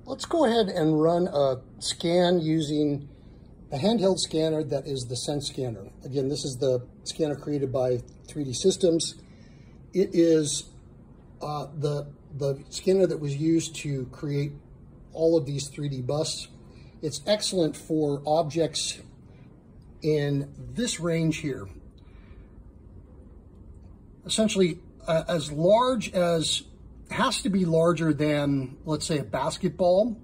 Let's go ahead and run a scan using a handheld scanner that is the Sense scanner. Again, this is the scanner created by 3D Systems. It is the scanner that was used to create all of these 3D busts. It's excellent for objects in this range here. Essentially, as large as, has to be larger than, let's say, a basketball.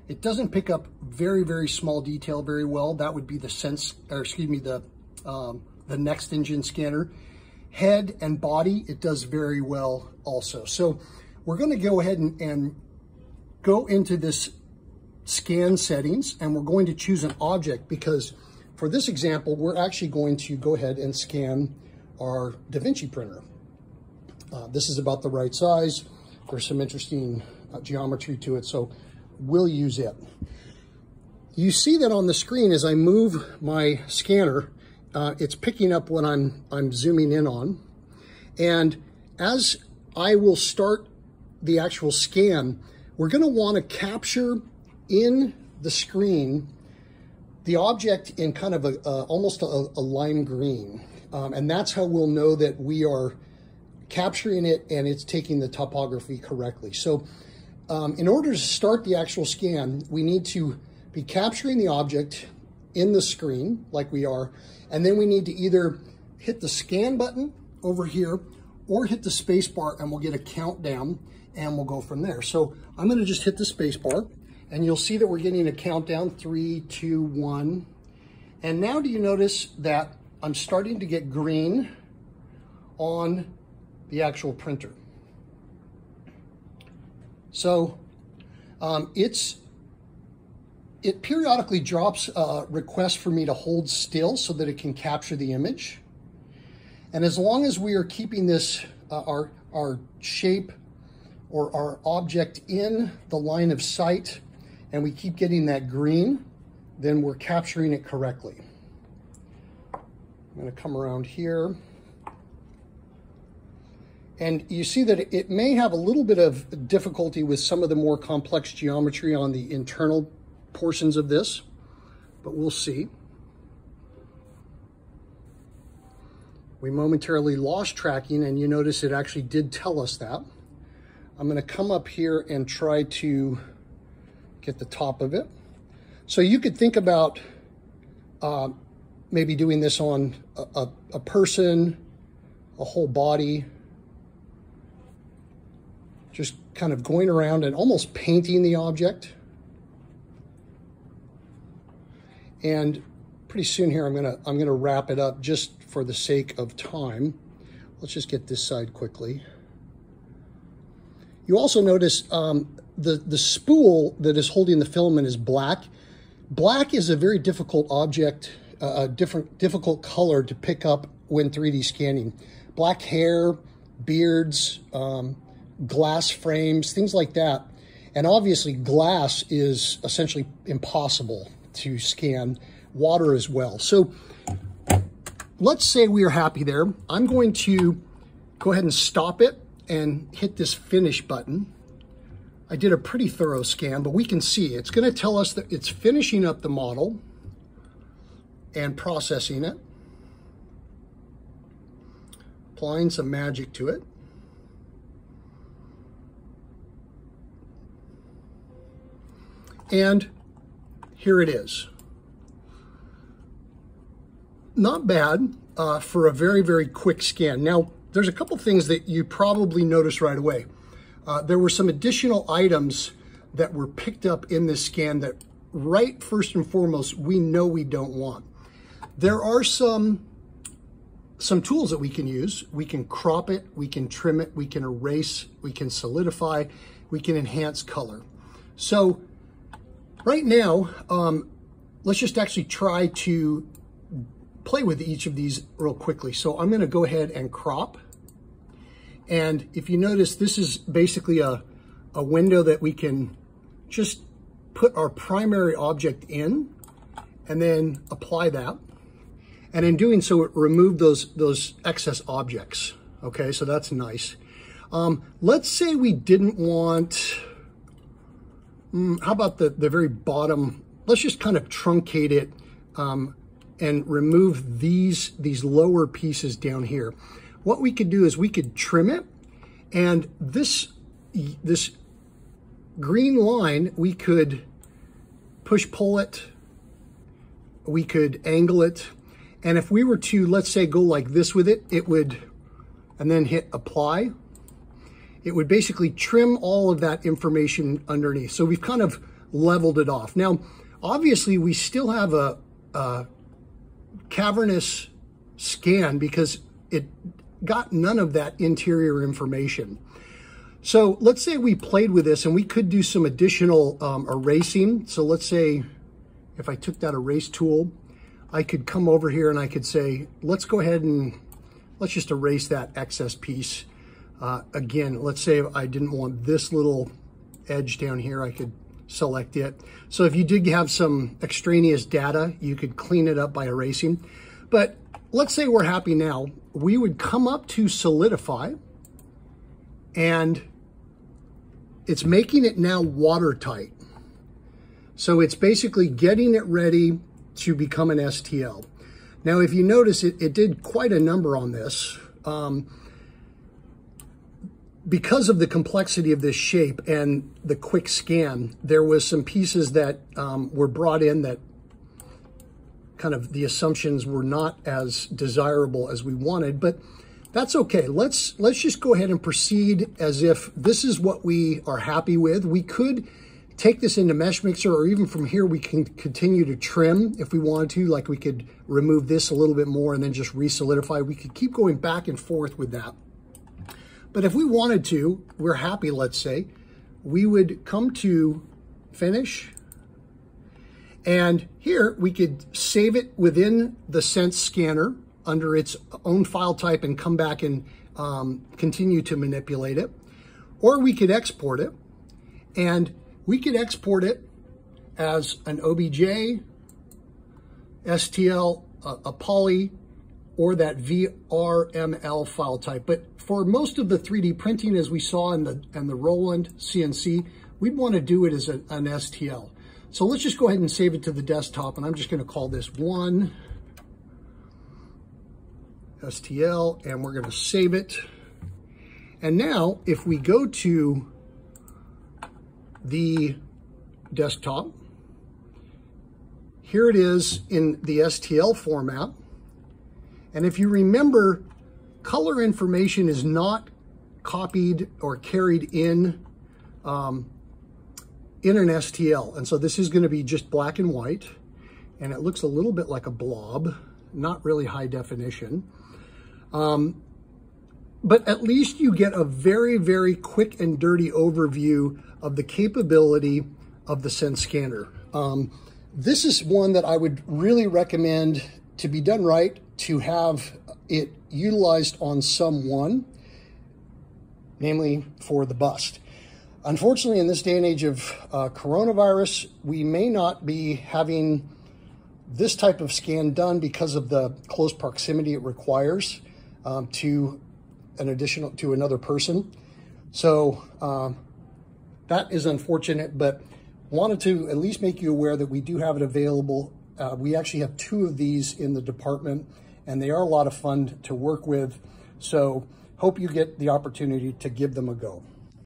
It doesn't pick up very, very small detail very well. That would be the Sense, or excuse me, the Next Engine scanner. Head and body, it does very well also. So we're going to go ahead and go into this scan settings, and we're going to choose an object, because for this example, we're actually going to go ahead and scan our Da Vinci printer. This is about the right size. There's some interesting geometry to it, so we'll use it. You see that on the screen as I move my scanner, it's picking up what I'm zooming in on. And as I will start the actual scan, we're going to want to capture in the screen the object in kind of almost a lime green. And that's how we'll know that we are capturing it and it's taking the topography correctly. So in order to start the actual scan, we need to be capturing the object in the screen like we are, and then we need to either hit the scan button over here or hit the space bar, and we'll get a countdown and we'll go from there. So I'm going to just hit the space bar, and you'll see that we're getting a countdown, 3, 2, 1. And now do you notice that I'm starting to get green on the actual printer? So it periodically drops a request for me to hold still so that it can capture the image. And as long as we are keeping this, our shape or our object in the line of sight, and we keep getting that green, then we're capturing it correctly. I'm going to come around here. And you see that it may have a little bit of difficulty with some of the more complex geometry on the internal portions of this, but we'll see. We momentarily lost tracking, and you notice it actually did tell us that. I'm going to come up here and try to get the top of it. So you could think about maybe doing this on a person, a whole body, just kind of going around and almost painting the object. And pretty soon here, I'm gonna wrap it up just for the sake of time. Let's just get this side quickly. You also notice the spool that is holding the filament is black. Black is a very difficult object, a difficult color to pick up when 3D scanning. Black hair, beards, glass frames, things like that. And obviously glass is essentially impossible to scan, water as well. So let's say we are happy there. I'm going to go ahead and stop it and hit this finish button. I did a pretty thorough scan, but we can see it's going to tell us that it's finishing up the model and processing it, applying some magic to it. And here it is. Not bad for a very, very quick scan. Now, there's a couple things that you probably noticed right away. There were some additional items that were picked up in this scan that, right first and foremost, we know we don't want. There are some tools that we can use. We can crop it, we can trim it, we can erase, we can solidify, we can enhance color. So right now, let's just actually try to play with each of these real quickly. So I'm going to go ahead and crop. And if you notice, this is basically a window that we can just put our primary object in and then apply that. And in doing so, it removed those excess objects. Okay, so that's nice. Let's say we didn't want How about the very bottom? Let's just kind of truncate it and remove these lower pieces down here. What we could do is we could trim it, and this green line, we could push-pull it, we could angle it, and if we were to, let's say, go like this with it, it would, and then hit apply, it would basically trim all of that information underneath. So we've kind of leveled it off. Now, obviously, we still have a cavernous scan because it got none of that interior information. So let's say we played with this and we could do some additional erasing. So let's say if I took that erase tool, I could come over here and I could say, let's go ahead and let's just erase that excess piece. Again, let's say I didn't want this little edge down here, I could select it. So if you did have some extraneous data, you could clean it up by erasing. But let's say we're happy now. We would come up to solidify, and it's making it now watertight. So it's basically getting it ready to become an STL. Now, if you notice, it did quite a number on this. Because of the complexity of this shape and the quick scan, there was some pieces that were brought in that kind of the assumptions were not as desirable as we wanted, but that's okay. Let's just go ahead and proceed as if this is what we are happy with. We could take this into Mesh Mixer, or even from here, we can continue to trim if we wanted to, like we could remove this a little bit more and then just re-solidify. We could keep going back and forth with that. But if we wanted to, we're happy, let's say, we would come to Finish, and here we could save it within the Sense scanner under its own file type and come back and continue to manipulate it. Or we could export it, and we could export it as an OBJ, STL, a poly, or that VRML file type. But for most of the 3D printing, as we saw in the Roland CNC, we'd want to do it as an STL. So let's just go ahead and save it to the desktop, and I'm just going to call this one STL, and we're going to save it. And now, if we go to the desktop, here it is in the STL format. And if you remember, color information is not copied or carried in an STL. And so this is going to be just black and white, and it looks a little bit like a blob, not really high definition. But at least you get a very, very quick and dirty overview of the capability of the Sense scanner. This is one that I would really recommend to be done right, to have it utilized on someone, namely for the bust. Unfortunately, in this day and age of coronavirus, we may not be having this type of scan done because of the close proximity it requires to another person. So that is unfortunate, but wanted to at least make you aware that we do have it available. We actually have 2 of these in the department, and they are a lot of fun to work with. So hope you get the opportunity to give them a go.